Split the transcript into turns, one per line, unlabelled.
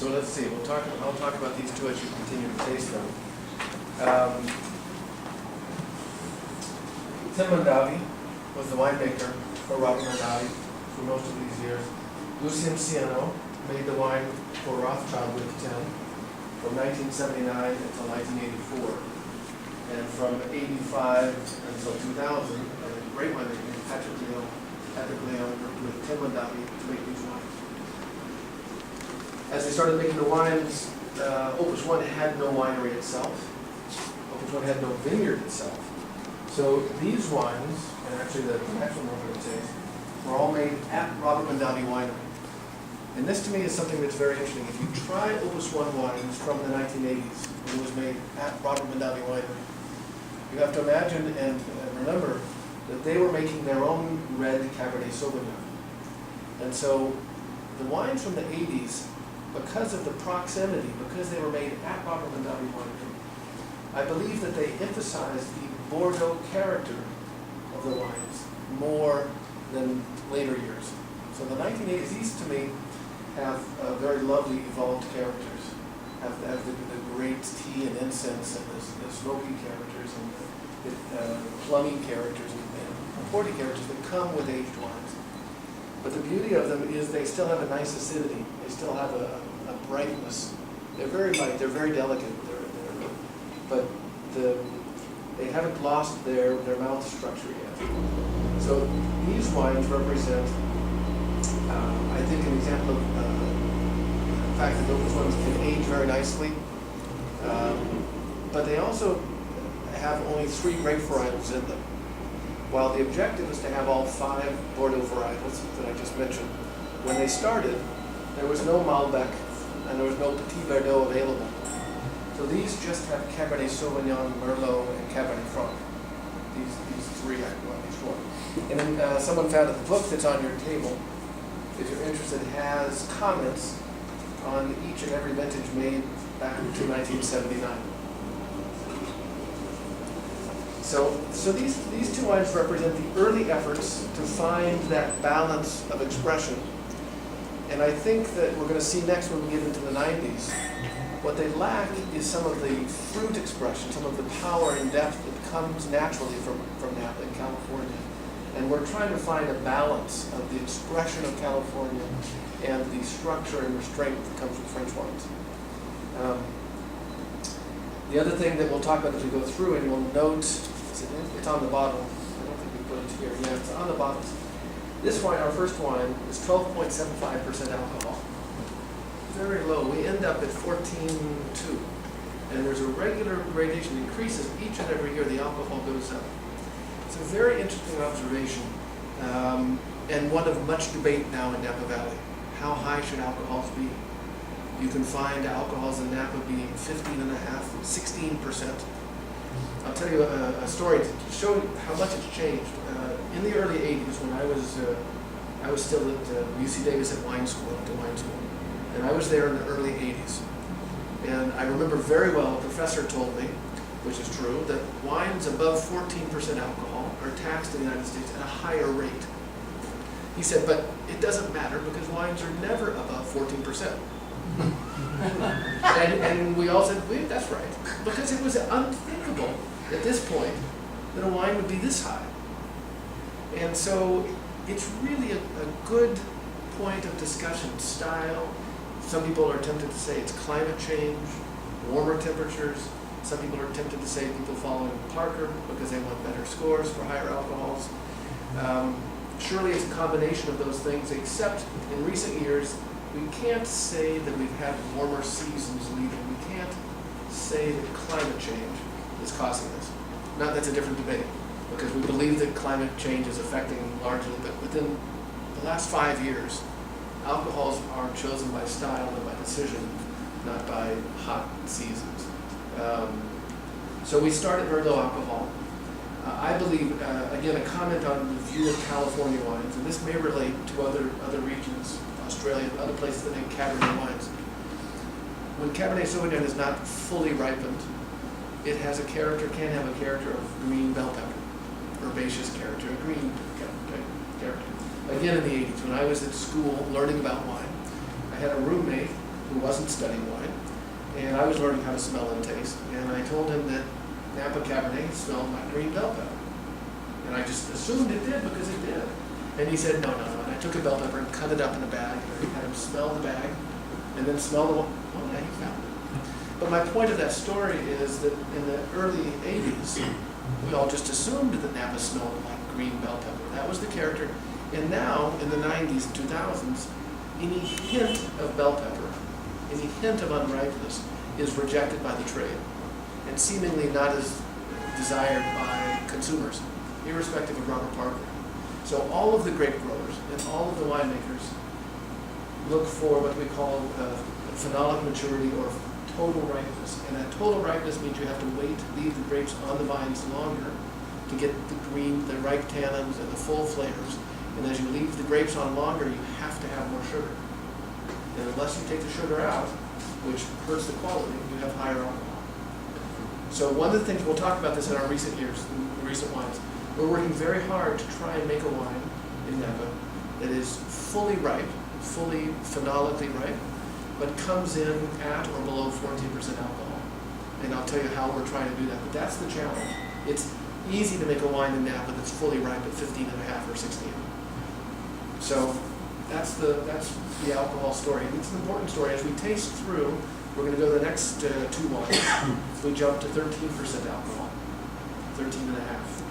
So let's see. I'll talk about these two as you continue to taste them. Tim Mondavi was the winemaker for Robert Mondavi for most of these years. Lucien Ciano made the wine for Rothschild with Tim from 1979 until 1984. And from 85 until 2000, a great winemaker named Patrick Leon worked with Tim Mondavi to make these wines. As they started making the wines, Opus 1 had no winery itself. Opus 1 had no vineyard itself. So these wines, and actually the actual one we're going to taste, were all made at Robert Mondavi Winery. And this to me is something that's very interesting. If you try Opus 1 wines from the 1980s, when it was made at Robert Mondavi Winery, you have to imagine and remember that they were making their own red Cabernet Sauvignon. And so the wines from the 80s, because of the proximity, because they were made at Robert Mondavi Winery, I believe that they emphasized the Bordeaux character of the wines more than later years. So the 1980s, these to me have very lovely evolved characters, have the great tea and incense and the smoky characters and the plummy characters and porty characters that come with aged wines. But the beauty of them is they still have a nice acidity. They still have a brightness. They're very light. They're very delicate. But they haven't lost their mouth structure yet. So these wines represent, I think, an example of the fact that those ones can age very nicely. But they also have only 3 grape varietals in them. While the objective is to have all 5 Bordeaux varietals that I just mentioned. When they started, there was no Malbec and there was no Petit Verdot available. So these just have Cabernet Sauvignon, Merlot, and Cabernet Franc. These 3, each one. And then someone found that the book that's on your table, if you're interested, has comments on each and every vintage made back to 1979. So these 2 wines represent the early efforts to find that balance of expression. And I think that we're going to see next when we get into the 90s, what they lack is some of the fruit expression, some of the power and depth that comes naturally from Napa in California. And we're trying to find a balance of the expression of California and the structure and restraint that comes with French wines. The other thing that we'll talk about as we go through, and you'll note, it's on the bottle. I don't think we put it here. Yeah, it's on the bottles. This wine, our first wine, is 12.75% alcohol. Very low. We end up at 14.2. And there's a regular gradation increases each and every year. The alcohol goes up. It's a very interesting observation, and one of much debate now in Napa Valley. How high should alcohols be? You can find alcohols in Napa being 15.5%, 16%. I'll tell you a story to show how much it's changed. In the early 80s, when I was still at UC Davis at wine school, and I was there in the early 80s. And I remember very well, a professor told me, which is true, that wines above 14% alcohol are taxed in the United States at a higher rate. He said, but it doesn't matter because wines are never above 14%. and we all said, wait, that's right. Because it was unthinkable at this point that a wine would be this high. And so it's really a good point of discussion, style. Some people are tempted to say it's climate change, warmer temperatures. Some people are tempted to say people following Parker because they want better scores for higher alcohols. Surely it's a combination of those things, except in recent years, we can't say that we've had warmer seasons leading. We can't say that climate change is causing this. Now, that's a different debate, because we believe that climate change is affecting largely, but within the last 5 years, alcohols are chosen by style and by decision, not by hot seasons. So we start at very low alcohol. I believe, again, a comment on the view of California wines, and this may relate to other regions, Australia, other places that make Cabernet wines. When Cabernet Sauvignon is not fully ripened, it has a character, can have a character of green bell pepper, herbaceous character, a green character. Again, in the 80s, when I was at school learning about wine, I had a roommate who wasn't studying wine, and I was learning how to smell and taste, and I told him that Napa Cabernet smelled like green bell pepper. And I just assumed it did because it did. And he said, no. And I took a bell pepper and cut it up in a bag, and I had him smell the bag, and then smell the wine. Oh, yeah, he found it. But my point of that story is that in the early 80s, we all just assumed that Napa smelled like green bell pepper. That was the character. And now, in the 90s and 2000s, any hint of bell pepper, any hint of unripeness is rejected by the trade, and seemingly not as desired by consumers, irrespective of Robert Parker. So all of the grape growers and all of the winemakers look for what we call phenolic maturity or total ripeness. And that total ripeness means you have to leave the grapes on the vines longer to get the green, the ripe tannins and the full flavors. And as you leave the grapes on longer, you have to have more sugar. And unless you take the sugar out, which hurts the quality, you have higher alcohol. So one of the things, we'll talk about this in our recent years, in recent wines, we're working very hard to try and make a wine in Napa that is fully ripe, fully phenolically ripe, but comes in at or below 14% alcohol. And I'll tell you how we're trying to do that, but that's the challenge. It's easy to make a wine in Napa that's fully ripe at 15.5 or 16. So that's the alcohol story. And it's an important story. As we taste through, we're going to go to the next two wines. We jump to 13% alcohol, 13.5.